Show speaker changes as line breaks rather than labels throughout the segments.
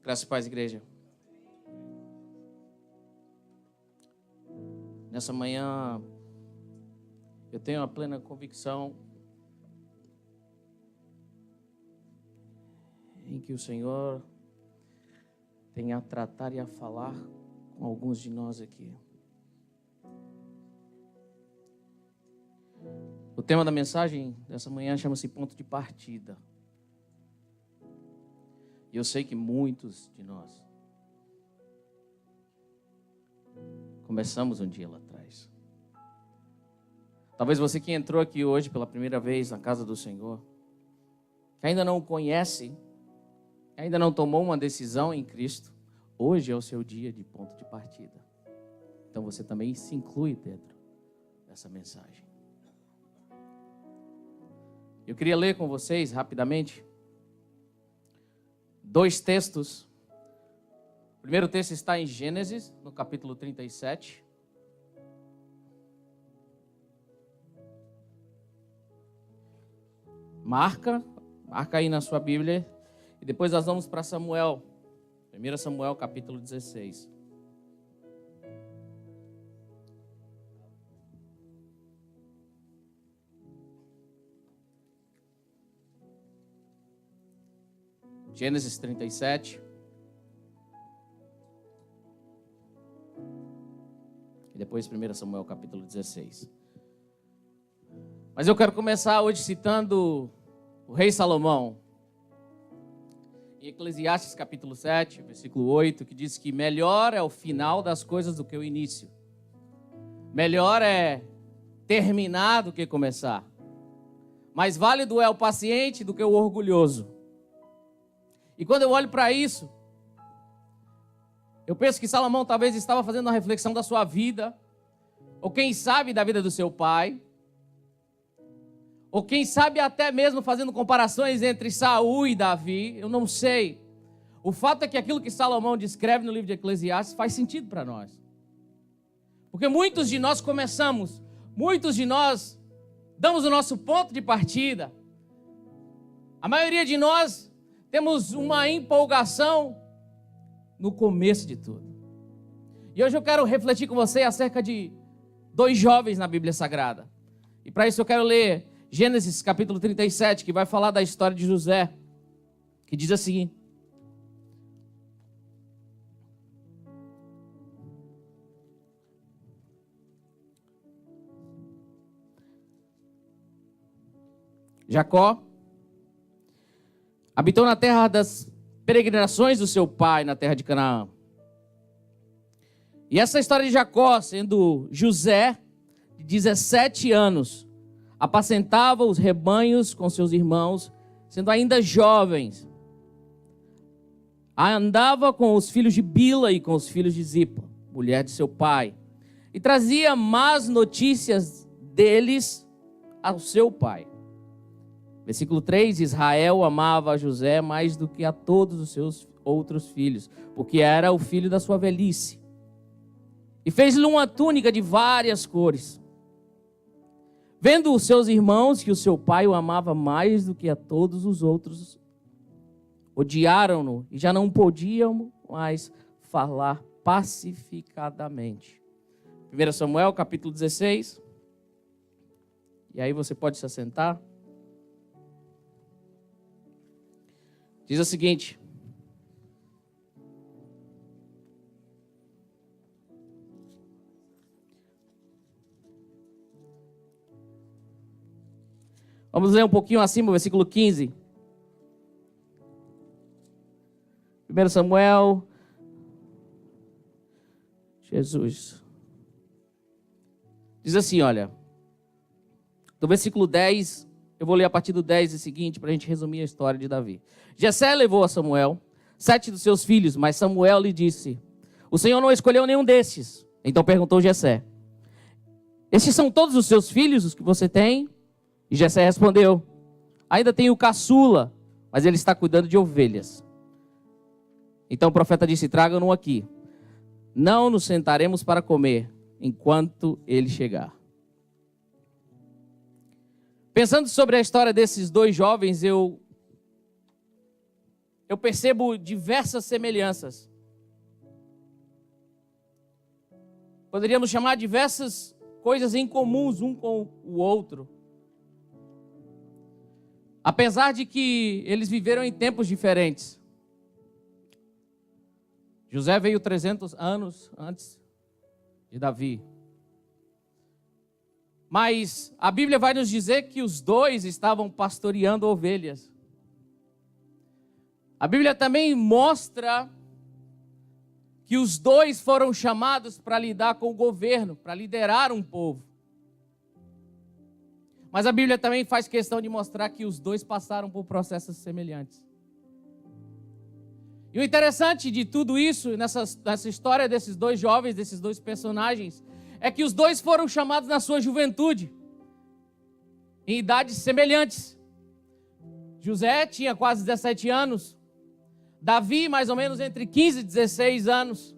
Graça e paz, igreja. Nessa manhã, eu tenho a plena convicção em que o Senhor tem a tratar e a falar com alguns de nós aqui. O tema da mensagem dessa manhã chama-se Ponto de Partida. E eu sei que muitos de nós começamos um dia lá atrás. Talvez você que entrou aqui hoje pela primeira vez na casa do Senhor, que ainda não o conhece, que ainda não tomou uma decisão em Cristo, hoje é o seu dia de ponto de partida. Então você também se inclui dentro dessa mensagem. Eu queria ler com vocês rapidamente 2 textos. O primeiro texto está em Gênesis, no capítulo 37. Marca aí na sua Bíblia. E depois nós vamos para Samuel. 1 Samuel, capítulo 16. Gênesis 37. E depois 1 Samuel capítulo 16. Mas eu quero começar hoje citando o rei Salomão. Em Eclesiastes capítulo 7, versículo 8, que diz que melhor é o final das coisas do que o início. Melhor é terminar do que começar. Mais válido é o paciente do que o orgulhoso. E quando eu olho para isso, eu penso que Salomão talvez estava fazendo uma reflexão da sua vida, ou quem sabe da vida do seu pai, ou quem sabe até mesmo fazendo comparações entre Saul e Davi, eu não sei. O fato é que aquilo que Salomão descreve no livro de Eclesiastes faz sentido para nós. Porque muitos de nós começamos, muitos de nós damos o nosso ponto de partida. A maioria de nós temos uma empolgação no começo de tudo. E hoje eu quero refletir com você acerca de 2 jovens na Bíblia Sagrada. E para isso eu quero ler Gênesis capítulo 37, que vai falar da história de José, que diz assim: Jacó habitou na terra das peregrinações do seu pai, na terra de Canaã. E essa história de Jacó, sendo José, de 17 anos, apacentava os rebanhos com seus irmãos, sendo ainda jovens. Andava com os filhos de Bila e com os filhos de Zipa, mulher de seu pai, e trazia más notícias deles ao seu pai. Versículo 3, Israel amava a José mais do que a todos os seus outros filhos, porque era o filho da sua velhice. E fez-lhe uma túnica de várias cores. Vendo os seus irmãos que o seu pai o amava mais do que a todos os outros, odiaram-no e já não podiam mais falar pacificadamente. 1 Samuel capítulo 16. E aí você pode se assentar. Diz o seguinte: vamos ler um pouquinho acima, versículo 15. 1 Samuel. Jesus. Diz assim, olha. Do versículo 10, eu vou ler a partir do 10 e seguinte, para a gente resumir a história de Davi. Jessé levou a Samuel 7 dos seus filhos, mas Samuel lhe disse: o Senhor não escolheu nenhum desses. Então perguntou Jessé: estes são todos os seus filhos, os que você tem? E Jessé respondeu: ainda tenho o caçula, mas ele está cuidando de ovelhas. Então o profeta disse: traga-no aqui. Não nos sentaremos para comer, enquanto ele chegar. Pensando sobre a história desses 2 jovens, eu eu percebo diversas semelhanças. Poderíamos chamar diversas coisas em comuns um com o outro. Apesar de que eles viveram em tempos diferentes. José veio 300 anos antes de Davi. Mas a Bíblia vai nos dizer que os dois estavam pastoreando ovelhas. A Bíblia também mostra que os dois foram chamados para lidar com o governo, para liderar um povo. Mas a Bíblia também faz questão de mostrar que os dois passaram por processos semelhantes. E o interessante de tudo isso, nessa história desses dois jovens, desses dois personagens, é que os dois foram chamados na sua juventude, em idades semelhantes. José tinha quase 17 anos, Davi mais ou menos entre 15 e 16 anos.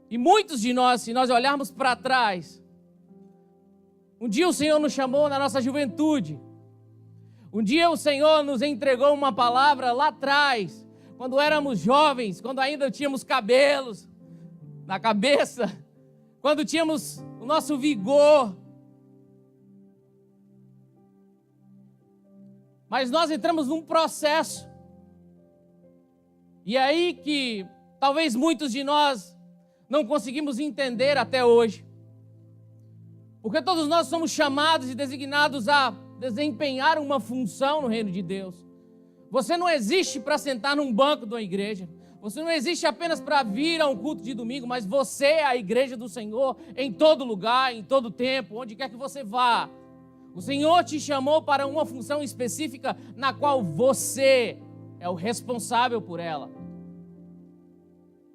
E muitos de nós, se nós olharmos para trás, um dia o Senhor nos chamou na nossa juventude. Um dia o Senhor nos entregou uma palavra lá atrás, quando éramos jovens, quando ainda tínhamos cabelos na cabeça, quando tínhamos o nosso vigor. Mas nós entramos num processo. E é aí que talvez muitos de nós não conseguimos entender até hoje. Porque todos nós somos chamados e designados a desempenhar uma função no reino de Deus. Você não existe para sentar num banco de uma igreja. Você não existe apenas para vir a um culto de domingo, mas você é a igreja do Senhor em todo lugar, em todo tempo, onde quer que você vá. O Senhor te chamou para uma função específica na qual você é o responsável por ela.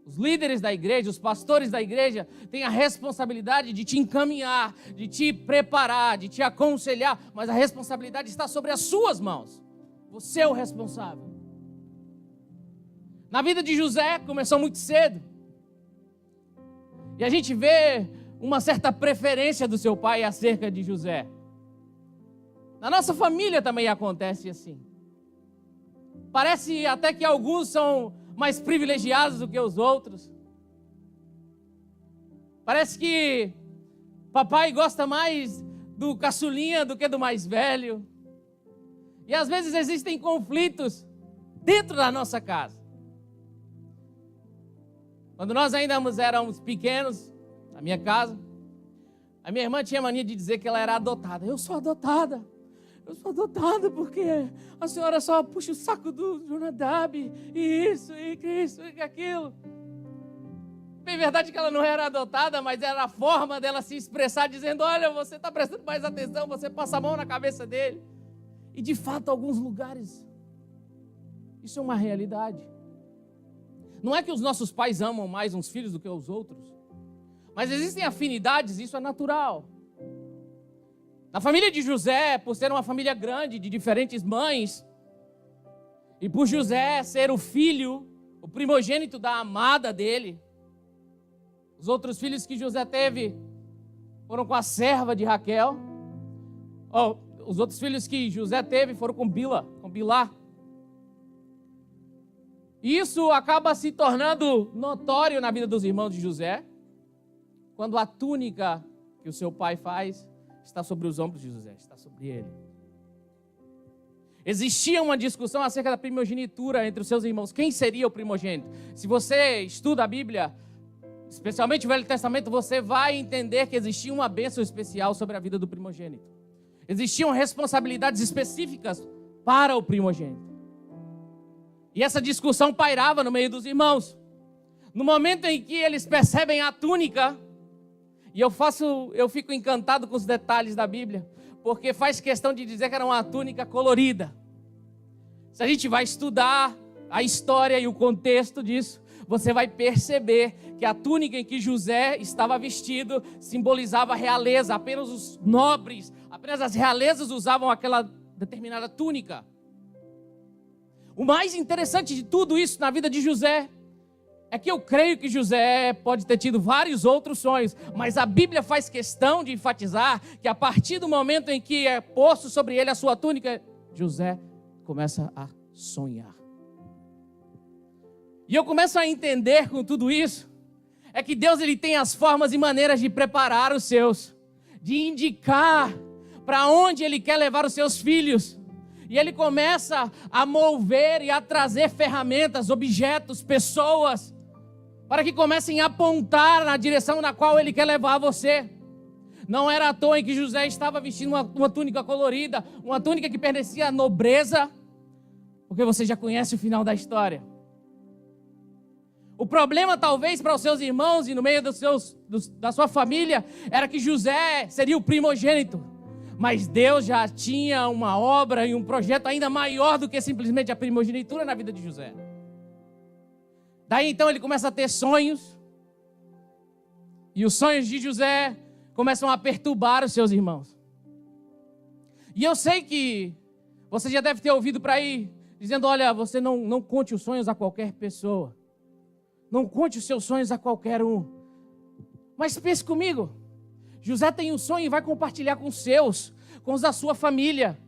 Os líderes da igreja, os pastores da igreja têm a responsabilidade de te encaminhar, de te preparar, de te aconselhar, mas a responsabilidade está sobre as suas mãos. Você é o responsável. Na vida de José, começou muito cedo. E a gente vê uma certa preferência do seu pai acerca de José. Na nossa família também acontece assim. Parece até que alguns são mais privilegiados do que os outros. Parece que papai gosta mais do caçulinha do que do mais velho. E às vezes existem conflitos dentro da nossa casa. Quando nós ainda éramos pequenos, na minha casa, a minha irmã tinha mania de dizer que ela era adotada. Eu sou adotada porque a senhora só puxa o saco do Jonadab, e isso, e aquilo. Bem, verdade que ela não era adotada, mas era a forma dela se expressar, dizendo, olha, você está prestando mais atenção, você passa a mão na cabeça dele. E de fato, alguns lugares, isso é uma realidade. Não é que os nossos pais amam mais uns filhos do que os outros, mas existem afinidades, isso é natural. Na família de José, por ser uma família grande, de diferentes mães, e por José ser o filho, o primogênito da amada dele, os outros filhos que José teve foram com a serva de Raquel. Os outros filhos que José teve foram com Bilá. E isso acaba se tornando notório na vida dos irmãos de José, quando a túnica que o seu pai faz está sobre os ombros de José, está sobre ele. Existia uma discussão acerca da primogenitura entre os seus irmãos. Quem seria o primogênito? Se você estuda a Bíblia, especialmente o Velho Testamento, você vai entender que existia uma bênção especial sobre a vida do primogênito. Existiam responsabilidades específicas para o primogênito. E essa discussão pairava no meio dos irmãos. No momento em que eles percebem a túnica, e eu fico encantado com os detalhes da Bíblia, porque faz questão de dizer que era uma túnica colorida. Se a gente vai estudar a história e o contexto disso, você vai perceber que a túnica em que José estava vestido simbolizava a realeza. Apenas os nobres, apenas as realezas usavam aquela determinada túnica. O mais interessante de tudo isso na vida de José é que eu creio que José pode ter tido vários outros sonhos, mas a Bíblia faz questão de enfatizar que a partir do momento em que é posto sobre ele a sua túnica, José começa a sonhar. E eu começo a entender com tudo isso, é que Deus ele tem as formas e maneiras de preparar os seus, de indicar para onde Ele quer levar os seus filhos. E Ele começa a mover e a trazer ferramentas, objetos, pessoas, para que comecem a apontar na direção na qual Ele quer levar você. Não era à toa em que José estava vestindo uma túnica colorida, uma túnica que pertencia à nobreza, porque você já conhece o final da história. O problema, talvez, para os seus irmãos e no meio da sua família, era que José seria o primogênito. Mas Deus já tinha uma obra e um projeto ainda maior do que simplesmente a primogenitura na vida de José. Daí então ele começa a ter sonhos. E os sonhos de José começam a perturbar os seus irmãos. E eu sei que você já deve ter ouvido por aí, dizendo, olha, você não conte os sonhos a qualquer pessoa. Não conte os seus sonhos a qualquer um. Mas pense comigo. José tem um sonho e vai compartilhar com os seus, com os da sua família,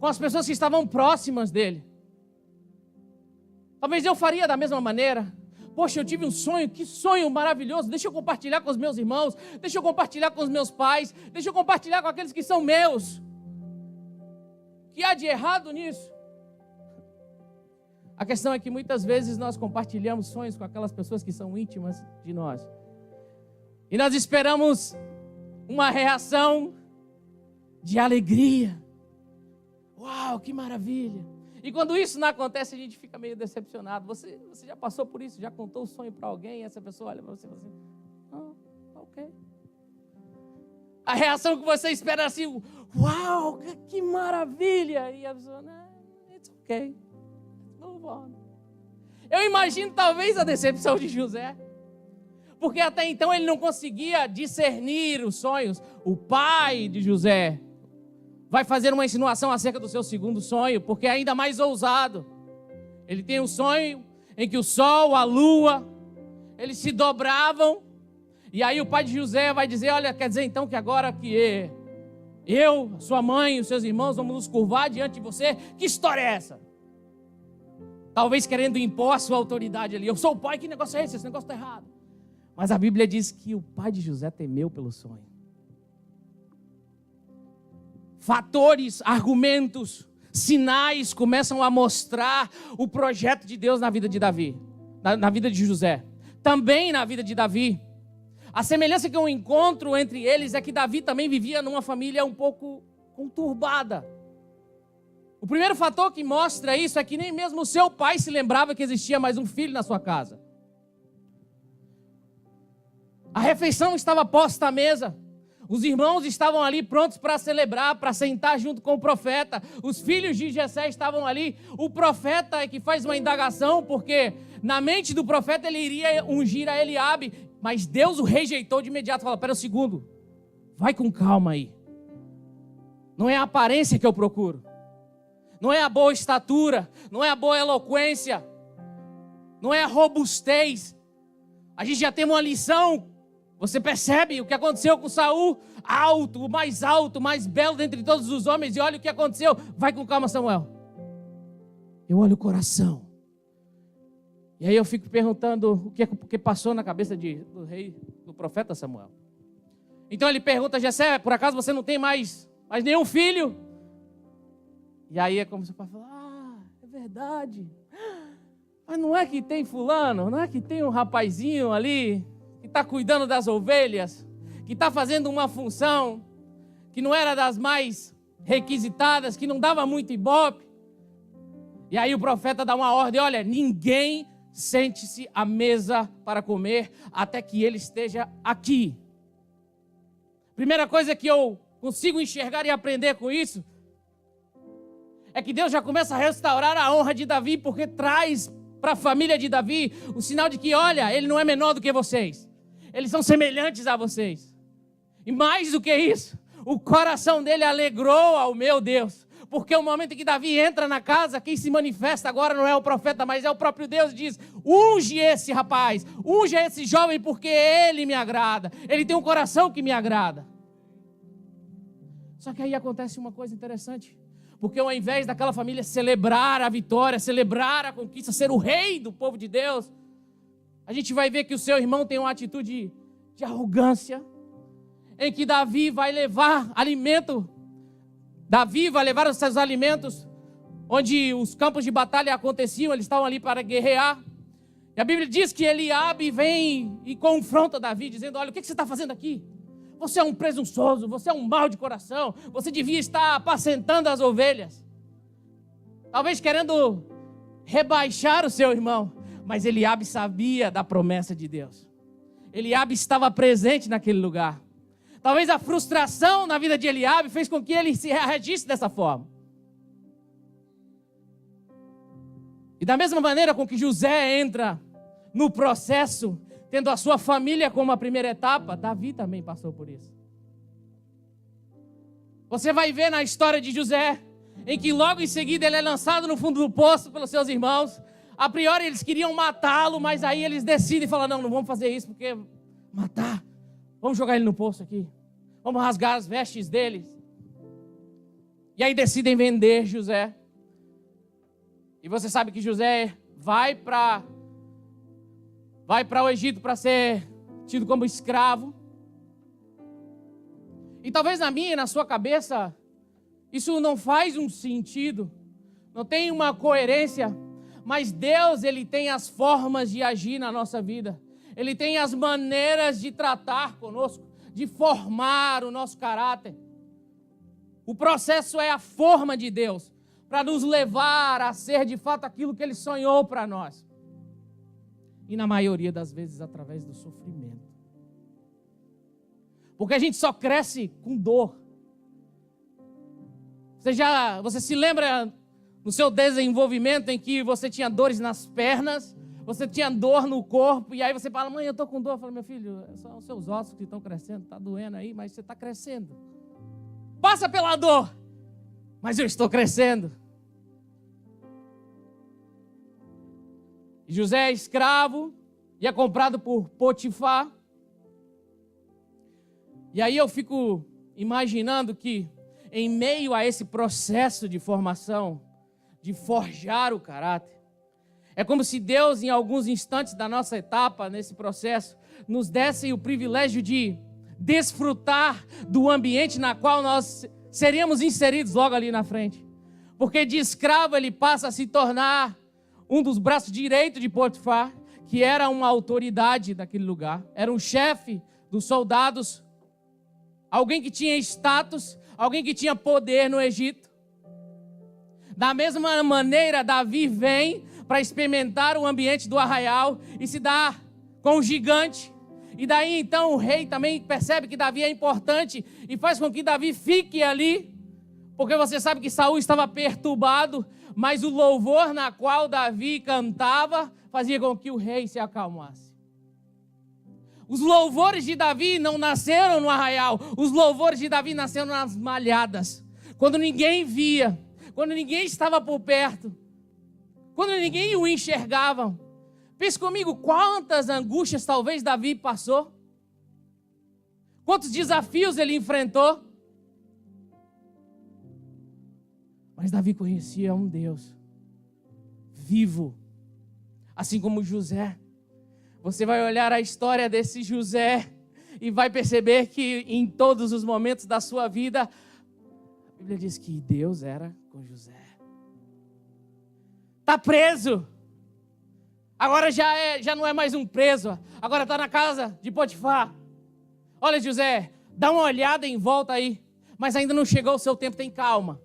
com as pessoas que estavam próximas dele. Talvez eu faria da mesma maneira. Poxa, eu tive um sonho, que sonho maravilhoso. Deixa eu compartilhar com os meus irmãos, deixa eu compartilhar com os meus pais, deixa eu compartilhar com aqueles que são meus. O que há de errado nisso? A questão é que muitas vezes nós compartilhamos sonhos com aquelas pessoas que são íntimas de nós. E nós esperamos uma reação de alegria. Uau, que maravilha! E quando isso não acontece, a gente fica meio decepcionado. Você já passou por isso? Já contou o sonho para alguém? E essa pessoa olha para você e fala assim, ok. A reação que você espera é assim, uau, que maravilha! E a pessoa, it's ok. Move on. Eu imagino talvez a decepção de José. Porque até então ele não conseguia discernir os sonhos. O pai de José vai fazer uma insinuação acerca do seu segundo sonho, porque é ainda mais ousado. Ele tem um sonho em que o sol, a lua, eles se dobravam. E aí o pai de José vai dizer, olha, quer dizer então que agora que eu, sua mãe, os seus irmãos vamos nos curvar diante de você? Que história é essa? Talvez querendo impor a sua autoridade ali. Eu sou o pai, que negócio é esse? Esse negócio está errado. Mas a Bíblia diz que o pai de José temeu pelo sonho. Fatores, argumentos, sinais começam a mostrar o projeto de Deus na vida de Davi, na vida de José. Também na vida de Davi. A semelhança que eu encontro entre eles é que Davi também vivia numa família um pouco conturbada. O primeiro fator que mostra isso é que nem mesmo o seu pai se lembrava que existia mais um filho na sua casa. A refeição estava posta à mesa. Os irmãos estavam ali prontos para celebrar, para sentar junto com o profeta. Os filhos de Jessé estavam ali. O profeta é que faz uma indagação, porque na mente do profeta ele iria ungir a Eliabe, mas Deus o rejeitou de imediato. Fala, espera um segundo, vai com calma aí. Não é a aparência que eu procuro. Não é a boa estatura, não é a boa eloquência, não é a robustez. A gente já tem uma lição. Você percebe o que aconteceu com Saul? Alto, o mais belo dentre todos os homens. E olha o que aconteceu. Vai com calma, Samuel. Eu olho o coração. E aí eu fico perguntando o que passou na cabeça do rei, do profeta Samuel. Então ele pergunta a Jessé, por acaso você não tem mais nenhum filho? E aí é como se o pai fala, é verdade. Mas não é que tem fulano, não é que tem um rapazinho ali que está cuidando das ovelhas, que está fazendo uma função que não era das mais requisitadas, que não dava muito ibope. E aí o profeta dá uma ordem, olha, ninguém sente-se à mesa para comer até que ele esteja aqui. Primeira coisa que eu consigo enxergar e aprender com isso é que Deus já começa a restaurar a honra de Davi, porque traz para a família de Davi o sinal de que, olha, ele não é menor do que vocês. Eles são semelhantes a vocês. E mais do que isso, o coração dele alegrou ao meu Deus. Porque o momento em que Davi entra na casa, quem se manifesta agora não é o profeta, mas é o próprio Deus. E diz, unge esse rapaz, unge esse jovem, porque ele me agrada. Ele tem um coração que me agrada. Só que aí acontece uma coisa interessante. Porque ao invés daquela família celebrar a vitória, celebrar a conquista, ser o rei do povo de Deus, a gente vai ver que o seu irmão tem uma atitude de arrogância, em que Davi vai levar alimento, Davi vai levar os seus alimentos, onde os campos de batalha aconteciam, eles estavam ali para guerrear. E a Bíblia diz que Eliabe vem e confronta Davi, dizendo: olha, o que você está fazendo aqui? Você é um presunçoso, você é um mau de coração, você devia estar apacentando as ovelhas. Talvez querendo rebaixar o seu irmão, mas Eliabe sabia da promessa de Deus. Eliabe estava presente naquele lugar. Talvez a frustração na vida de Eliabe fez com que ele se reagisse dessa forma. E da mesma maneira com que José entra no processo, tendo a sua família como a primeira etapa, Davi também passou por isso. Você vai ver na história de José, em que logo em seguida ele é lançado no fundo do poço pelos seus irmãos. A priori eles queriam matá-lo, mas aí eles decidem e falam: não vamos fazer isso, porque matar, vamos jogar ele no poço aqui, vamos rasgar as vestes deles. E aí decidem vender José. E você sabe que José vai para o Egito para ser tido como escravo. E talvez na minha e na sua cabeça, isso não faz um sentido, não tem uma coerência, mas Deus, Ele tem as formas de agir na nossa vida. Ele tem as maneiras de tratar conosco, de formar o nosso caráter. O processo é a forma de Deus, para nos levar a ser de fato aquilo que Ele sonhou para nós. E na maioria das vezes através do sofrimento. Porque a gente só cresce com dor. Você se lembra no seu desenvolvimento em que você tinha dores nas pernas, você tinha dor no corpo, e aí você fala: mãe, eu estou com dor. Eu falo: meu filho, são os seus ossos que estão crescendo, está doendo aí, mas você está crescendo. Passa pela dor, mas eu estou crescendo. José é escravo e é comprado por Potifar. E aí eu fico imaginando que em meio a esse processo de formação, de forjar o caráter, é como se Deus, em alguns instantes da nossa etapa, nesse processo, nos desse o privilégio de desfrutar do ambiente na qual nós seríamos inseridos logo ali na frente. Porque de escravo ele passa a se tornar um dos braços direitos de Potifar, que era uma autoridade daquele lugar, era um chefe dos soldados, alguém que tinha status, alguém que tinha poder no Egito. Da mesma maneira, Davi vem para experimentar o ambiente do arraial e se dá com o gigante. E daí então o rei também percebe que Davi é importante e faz com que Davi fique ali, porque você sabe que Saul estava perturbado, mas o louvor na qual Davi cantava fazia com que o rei se acalmasse. Os louvores de Davi não nasceram no arraial, os louvores de Davi nasceram nas malhadas, quando ninguém via, quando ninguém estava por perto, quando ninguém o enxergava. Pense comigo, quantas angústias talvez Davi passou, quantos desafios ele enfrentou. Mas Davi conhecia um Deus vivo, assim como José. Você vai olhar a história desse José e vai perceber que em todos os momentos da sua vida, a Bíblia diz que Deus era com José. Está preso. Agora já não é mais um preso. Agora está na casa de Potifar. Olha, José, dá uma olhada em volta aí. Mas ainda não chegou o seu tempo, tem calma.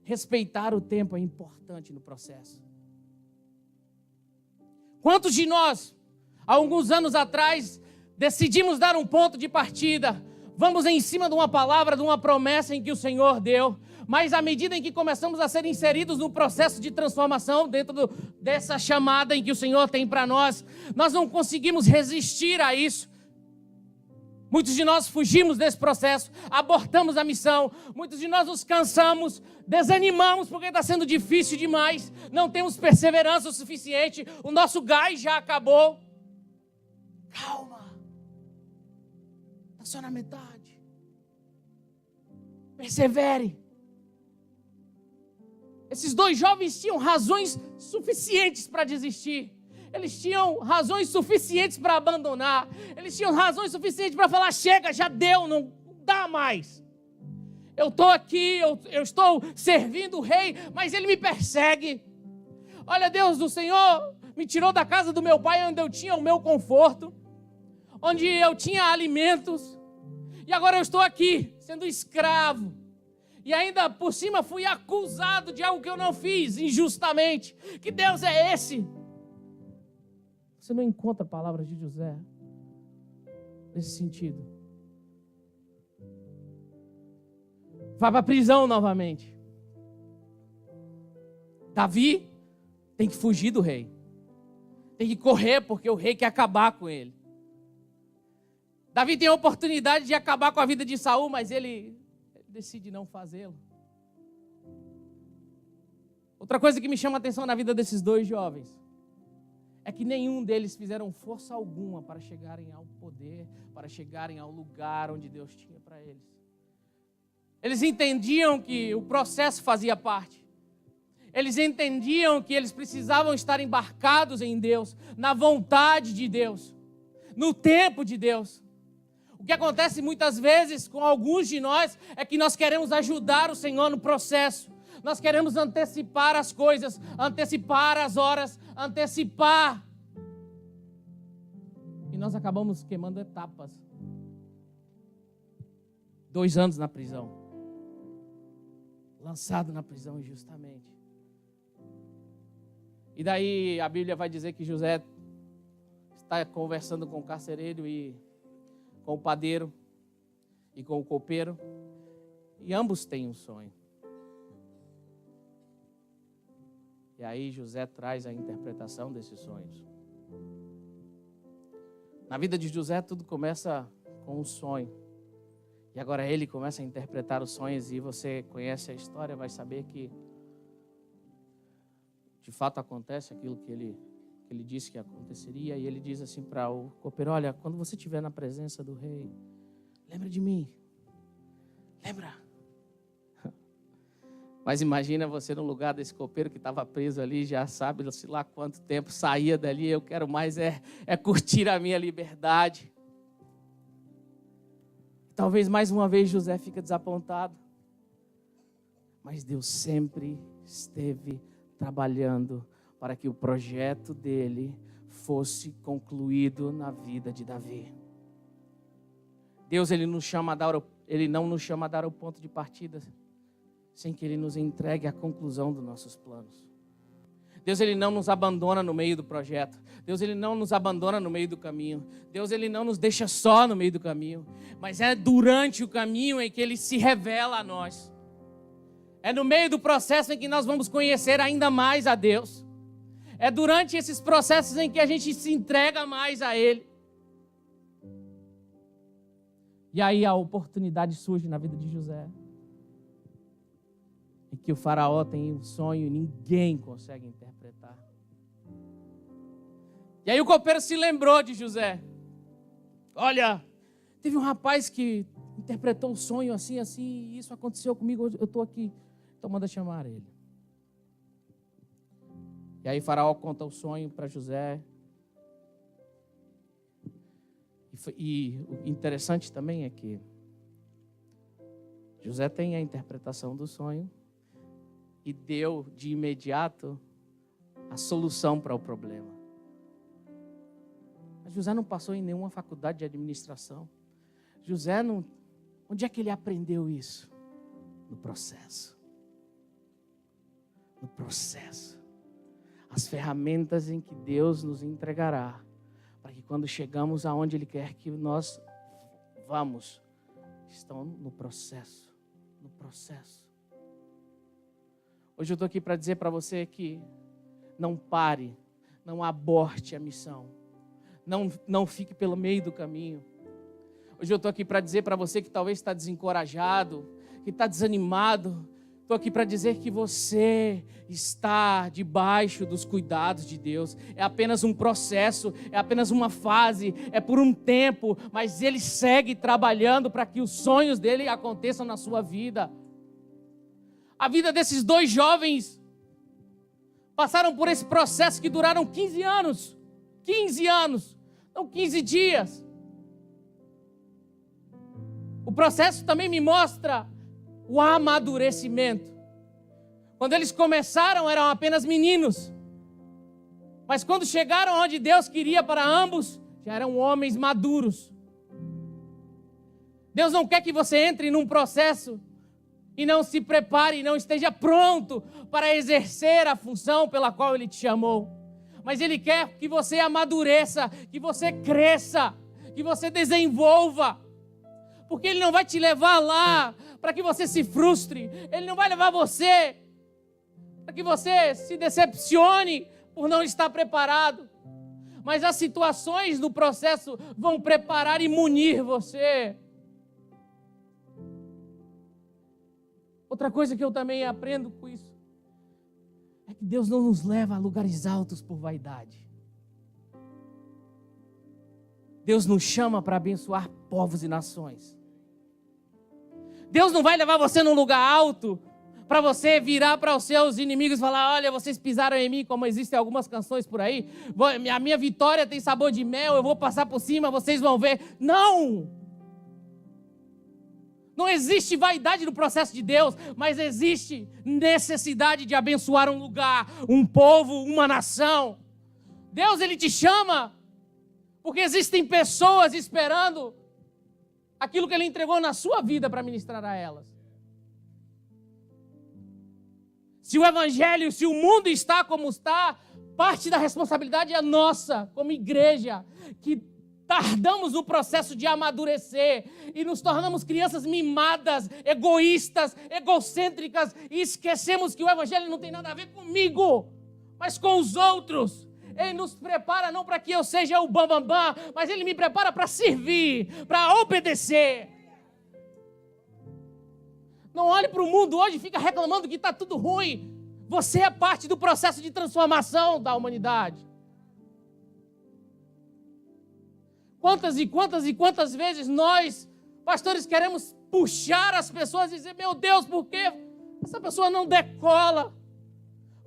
Respeitar o tempo é importante no processo. Quantos de nós, há alguns anos atrás, decidimos dar um ponto de partida? Vamos em cima de uma palavra, de uma promessa em que o Senhor deu. Mas à medida em que começamos a ser inseridos no processo de transformação, dentro dessa chamada em que o Senhor tem para nós, nós não conseguimos resistir a isso. Muitos de nós fugimos desse processo, abortamos a missão. Muitos de nós nos cansamos, desanimamos porque está sendo difícil demais. Não temos perseverança o suficiente, o nosso gás já acabou. Calma, está só na metade. Persevere. Esses dois jovens tinham razões suficientes para desistir. Eles tinham razões suficientes para abandonar. Eles tinham razões suficientes para falar: chega, já deu, não dá mais. Eu estou aqui, eu estou servindo o rei, mas ele me persegue. Olha, Deus do Senhor me tirou da casa do meu pai, onde eu tinha o meu conforto, onde eu tinha alimentos, e agora eu estou aqui, sendo escravo. E ainda por cima fui acusado de algo que eu não fiz, injustamente. Que Deus é esse? Você não encontra palavras de José nesse sentido. Vai para a prisão novamente. Davi tem que fugir do rei. Tem que correr porque o rei quer acabar com ele. Davi tem a oportunidade de acabar com a vida de Saul, mas ele decide não fazê-lo. Outra coisa que me chama a atenção na vida desses dois jovens é que nenhum deles fizeram força alguma para chegarem ao poder, para chegarem ao lugar onde Deus tinha para eles. Eles entendiam que o processo fazia parte. Eles entendiam que eles precisavam estar embarcados em Deus, na vontade de Deus, no tempo de Deus. O que acontece muitas vezes com alguns de nós é que nós queremos ajudar o Senhor no processo. Nós queremos antecipar as coisas, antecipar as horas, antecipar. E nós acabamos queimando etapas. 2 anos na prisão. Lançado na prisão injustamente. E daí a Bíblia vai dizer que José está conversando com o carcereiro e com o padeiro e com o copeiro. E ambos têm um sonho. E aí José traz a interpretação desses sonhos. Na vida de José tudo começa com um sonho. E agora ele começa a interpretar os sonhos, e você conhece a história, vai saber que de fato acontece aquilo que ele disse que aconteceria. E ele diz assim para o copeiro: olha, quando você estiver na presença do rei, lembra de mim. Lembra. Mas imagina você no lugar desse copeiro que estava preso ali, já sabe lá quanto tempo saía dali. Eu quero mais é curtir a minha liberdade. Talvez mais uma vez José fica desapontado. Mas Deus sempre esteve trabalhando para que o projeto dele fosse concluído na vida de Davi. Deus ele não nos chama a dar o ponto de partida sem que ele nos entregue a conclusão dos nossos planos. Deus ele não nos abandona no meio do projeto. Deus ele não nos abandona no meio do caminho. Deus ele não nos deixa só no meio do caminho. Mas é durante o caminho em que ele se revela a nós. É no meio do processo em que nós vamos conhecer ainda mais a Deus. É durante esses processos em que a gente se entrega mais a Ele. E aí a oportunidade surge na vida de José. Em que o faraó tem um sonho e ninguém consegue interpretar. E aí o copeiro se lembrou de José. Olha, teve um rapaz que interpretou o sonho assim, e isso aconteceu comigo, eu estou aqui. Então manda chamar ele. E aí Faraó conta o sonho para José. E o interessante também é que José tem a interpretação do sonho e deu de imediato a solução para o problema. Mas José não passou em nenhuma faculdade de administração. José não... Onde é que ele aprendeu isso? No processo. No processo. As ferramentas em que Deus nos entregará, para que quando chegamos aonde Ele quer que nós vamos, estão no processo. No processo. Hoje eu estou aqui para dizer para você que não pare, não aborte a missão. Não fique pelo meio do caminho. Hoje eu estou aqui para dizer para você que talvez está desencorajado, que está desanimado. Estou aqui para dizer que você está debaixo dos cuidados de Deus. É apenas um processo, é apenas uma fase, é por um tempo, mas Ele segue trabalhando para que os sonhos dele aconteçam na sua vida. A vida desses dois jovens passaram por esse processo que duraram 15 anos. 15 anos, não 15 dias. O processo também me mostra o amadurecimento. Quando eles começaram, eram apenas meninos. Mas quando chegaram onde Deus queria para ambos, já eram homens maduros. Deus não quer que você entre num processo e não se prepare, e não esteja pronto para exercer a função pela qual Ele te chamou. Mas Ele quer que você amadureça, que você cresça, que você desenvolva. Porque Ele não vai te levar lá para que você se frustre. Ele não vai levar você para que você se decepcione por não estar preparado. Mas as situações do processo vão preparar e munir você. Outra coisa que eu também aprendo com isso é que Deus não nos leva a lugares altos por vaidade. Deus nos chama para abençoar povos e nações. Deus não vai levar você num lugar alto para você virar para os seus inimigos e falar: olha, vocês pisaram em mim, como existem algumas canções por aí. A minha vitória tem sabor de mel, eu vou passar por cima, vocês vão ver. Não! Não existe vaidade no processo de Deus, mas existe necessidade de abençoar um lugar, um povo, uma nação. Deus, Ele te chama porque existem pessoas esperando aquilo que Ele entregou na sua vida para ministrar a elas. Se o Evangelho, se o mundo está como está, parte da responsabilidade é nossa, como igreja, que tardamos no processo de amadurecer e nos tornamos crianças mimadas, egoístas, egocêntricas e esquecemos que o Evangelho não tem nada a ver comigo, mas com os outros. Ele nos prepara não para que eu seja o bambambam, mas Ele me prepara para servir, para obedecer. Não olhe para o mundo hoje e fica reclamando que está tudo ruim. Você é parte do processo de transformação da humanidade. Quantas vezes nós, pastores, queremos puxar as pessoas e dizer: meu Deus, por que essa pessoa não decola?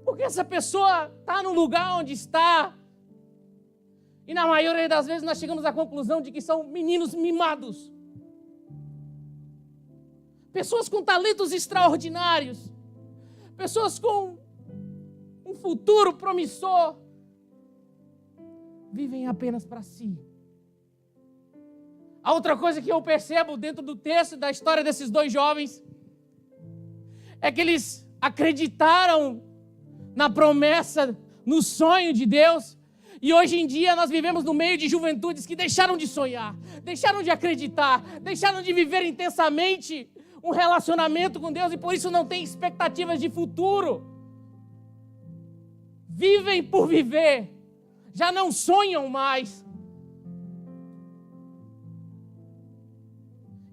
Por que essa pessoa está no lugar onde está? E na maioria das vezes nós chegamos à conclusão de que são meninos mimados. Pessoas com talentos extraordinários. Pessoas com um futuro promissor. Vivem apenas para si. A outra coisa que eu percebo dentro do texto da história desses dois jovens é que eles acreditaram na promessa, no sonho de Deus. E hoje em dia nós vivemos no meio de juventudes que deixaram de sonhar, deixaram de acreditar, deixaram de viver intensamente um relacionamento com Deus e por isso não têm expectativas de futuro. Vivem por viver, já não sonham mais.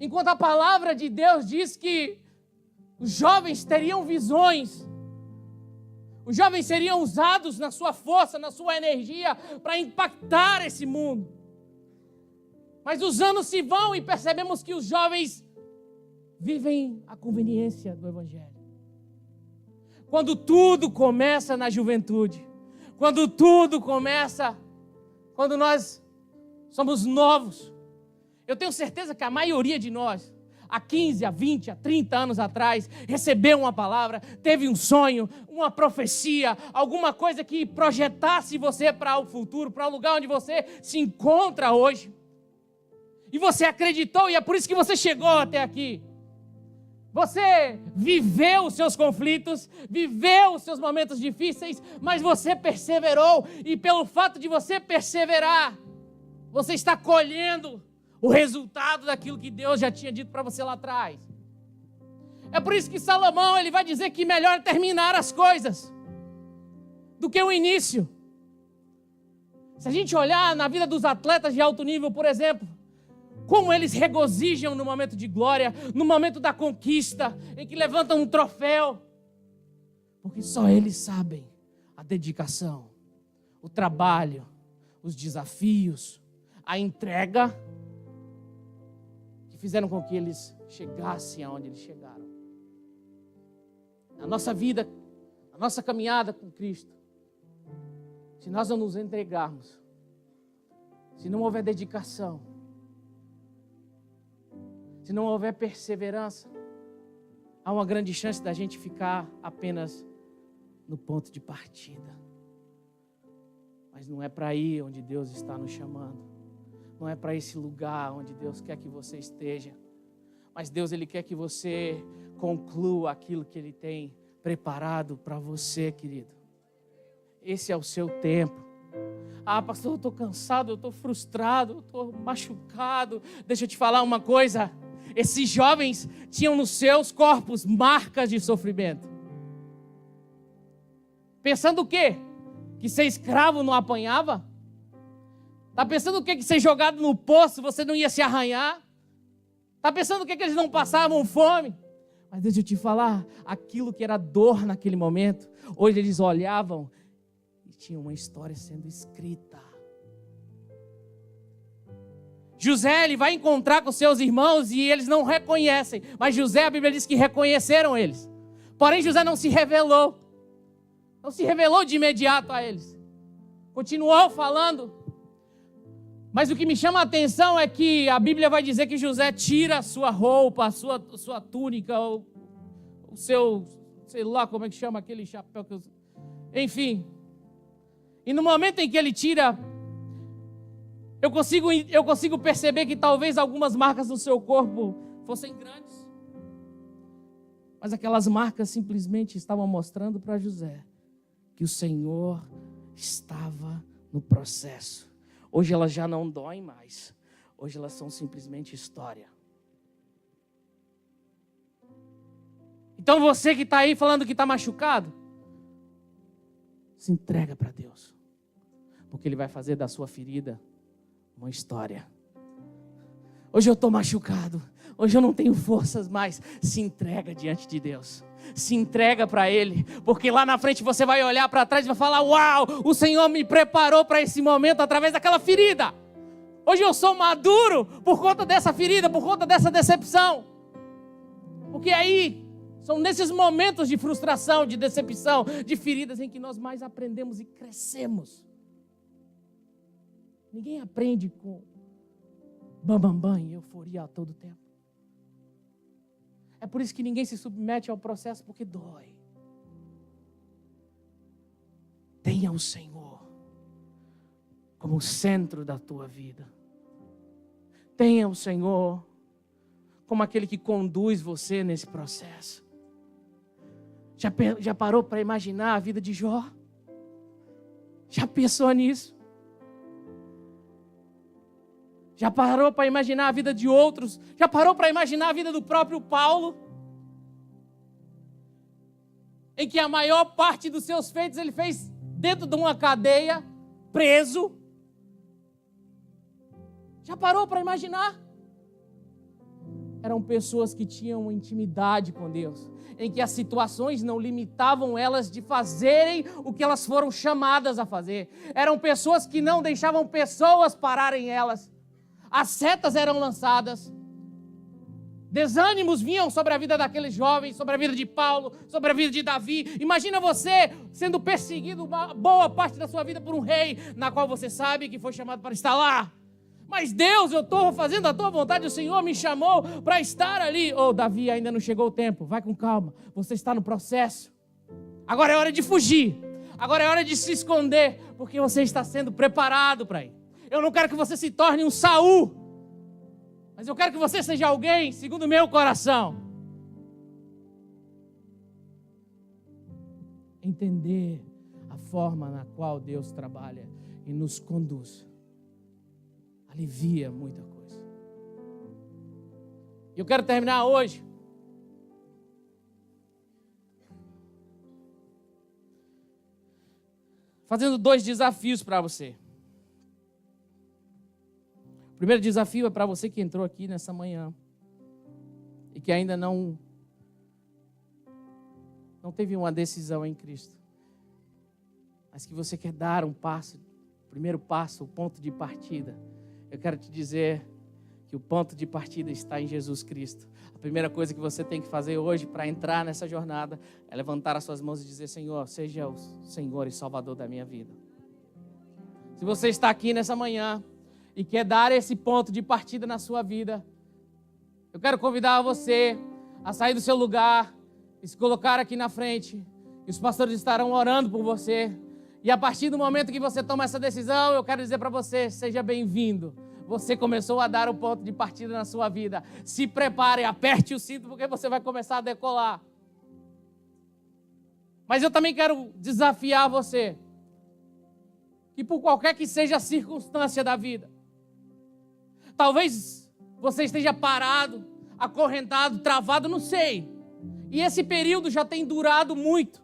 Enquanto a palavra de Deus diz que os jovens teriam visões, os jovens seriam usados na sua força, na sua energia, para impactar esse mundo. Mas os anos se vão e percebemos que os jovens vivem a conveniência do Evangelho. Quando tudo começa na juventude, quando tudo começa, quando nós somos novos, eu tenho certeza que a maioria de nós, há 15, há 20, há 30 anos atrás, recebeu uma palavra, teve um sonho, uma profecia, alguma coisa que projetasse você para o futuro, para o lugar onde você se encontra hoje. E você acreditou e é por isso que você chegou até aqui. Você viveu os seus conflitos, viveu os seus momentos difíceis, mas você perseverou e pelo fato de você perseverar, você está colhendo o resultado daquilo que Deus já tinha dito para você lá atrás. É por isso que Salomão ele vai dizer que melhor é terminar as coisas do que o início. Se a gente olhar na vida dos atletas de alto nível, por exemplo, como eles regozijam no momento de glória, no momento da conquista, em que levantam um troféu, porque só eles sabem a dedicação, o trabalho, os desafios, a entrega fizeram com que eles chegassem aonde eles chegaram. A nossa vida, a nossa caminhada com Cristo, Se nós não nos entregarmos, se não houver dedicação, se não houver perseverança, há uma grande chance da gente ficar apenas no ponto de partida. Mas não é para ir onde Deus está nos chamando. Não é para esse lugar onde Deus quer que você esteja. Mas Deus, Ele quer que você conclua aquilo que Ele tem preparado para você, querido. Esse é o seu tempo. Ah, pastor, eu estou cansado, eu estou frustrado, eu estou machucado. Deixa eu te falar uma coisa. Esses jovens tinham nos seus corpos marcas de sofrimento. Pensando o quê? Que ser escravo não apanhava? Está pensando o quê? Que ser jogado no poço você não ia se arranhar? Está pensando o quê? Que eles não passavam fome? Mas deixa eu te falar, aquilo que era dor naquele momento, hoje eles olhavam e tinha uma história sendo escrita. José, ele vai encontrar com seus irmãos e eles não reconhecem. Mas José, a Bíblia diz que reconheceram eles. Porém, José não se revelou. Não se revelou de imediato a eles. Continuou falando. Mas o que me chama a atenção é que a Bíblia vai dizer que José tira a sua roupa, a sua túnica, o seu, sei lá como é que chama aquele chapéu que eu... Enfim. E no momento em que ele tira, eu consigo perceber que talvez algumas marcas no seu corpo fossem grandes. Mas aquelas marcas simplesmente estavam mostrando para José que o Senhor estava no processo. Hoje elas já não doem mais. Hoje elas são simplesmente história. Então você que está aí falando que está machucado, se entrega para Deus. Porque Ele vai fazer da sua ferida uma história. Hoje eu estou machucado. Hoje eu não tenho forças mais. Se entrega diante de Deus. Se entrega para Ele. Porque lá na frente você vai olhar para trás e vai falar: uau, o Senhor me preparou para esse momento através daquela ferida. Hoje eu sou maduro por conta dessa ferida, por conta dessa decepção. Porque aí são nesses momentos de frustração, de decepção, de feridas em que nós mais aprendemos e crescemos. Ninguém aprende com bam e euforia a todo tempo. É por isso que ninguém se submete ao processo, porque dói. Tenha o Senhor como o centro da tua vida. Tenha o Senhor como aquele que conduz você nesse processo. Já parou para imaginar a vida de Jó? Já pensou nisso? Já parou para imaginar a vida de outros? Já parou para imaginar a vida do próprio Paulo? Em que a maior parte dos seus feitos ele fez dentro de uma cadeia, preso. Já parou para imaginar? Eram pessoas que tinham uma intimidade com Deus, em que as situações não limitavam elas de fazerem o que elas foram chamadas a fazer. Eram pessoas que não deixavam pessoas pararem elas. As setas eram lançadas. Desânimos vinham sobre a vida daqueles jovens, sobre a vida de Paulo, sobre a vida de Davi. Imagina você sendo perseguido uma boa parte da sua vida por um rei, na qual você sabe que foi chamado para estar lá. Mas Deus, eu estou fazendo a tua vontade, o Senhor me chamou para estar ali. Oh, Davi, ainda não chegou o tempo, vai com calma, você está no processo. Agora é hora de fugir, agora é hora de se esconder, porque você está sendo preparado para ir. Eu não quero que você se torne um Saul, mas eu quero que você seja alguém segundo o meu coração. Entender a forma na qual Deus trabalha e nos conduz alivia muita coisa. E eu quero terminar hoje fazendo 2 desafios para você. O primeiro desafio é para você que entrou aqui nessa manhã e que ainda não teve uma decisão em Cristo, mas que você quer dar um passo, o primeiro passo, o ponto de partida. Eu quero te dizer que o ponto de partida está em Jesus Cristo. A primeira coisa que você tem que fazer hoje para entrar nessa jornada é levantar as suas mãos e dizer: Senhor, seja o Senhor e Salvador da minha vida. Se você está aqui nessa manhã e quer dar esse ponto de partida na sua vida, eu quero convidar você a sair do seu lugar e se colocar aqui na frente. E os pastores estarão orando por você. E a partir do momento que você toma essa decisão, eu quero dizer para você, seja bem-vindo. Você começou a dar o ponto de partida na sua vida. Se prepare, aperte o cinto, porque você vai começar a decolar. Mas eu também quero desafiar você, que por qualquer que seja a circunstância da vida, talvez você esteja parado, acorrentado, travado, não sei. E esse período já tem durado muito.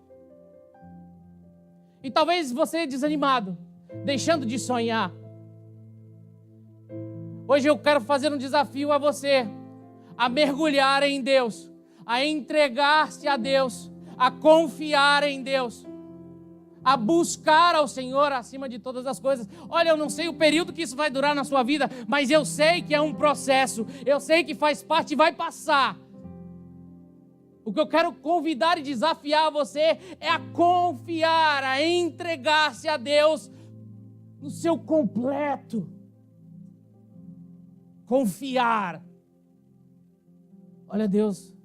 E talvez você desanimado, deixando de sonhar. Hoje eu quero fazer um desafio a você, a mergulhar em Deus, a entregar-se a Deus, a confiar em Deus, a buscar ao Senhor acima de todas as coisas. Olha, eu não sei o período que isso vai durar na sua vida, mas eu sei que é um processo, eu sei que faz parte e vai passar. O que eu quero convidar e desafiar você é a confiar, a entregar-se a Deus no seu completo. Confiar. Olha, Deus,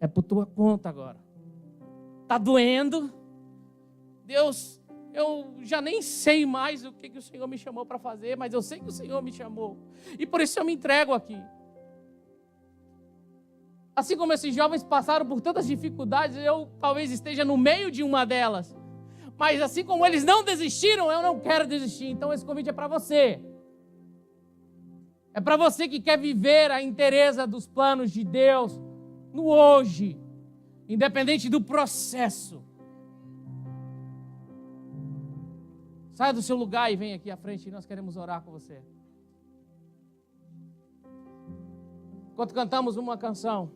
é por tua conta agora. Está doendo. Deus, eu já nem sei mais o que o Senhor me chamou para fazer, mas eu sei que o Senhor me chamou. E por isso eu me entrego aqui. Assim como esses jovens passaram por tantas dificuldades, eu talvez esteja no meio de uma delas. Mas assim como eles não desistiram, eu não quero desistir. Então esse convite é para você. É para você que quer viver a inteireza dos planos de Deus no hoje, independente do processo. Saia do seu lugar e vem aqui à frente e nós queremos orar com você. Enquanto cantamos uma canção,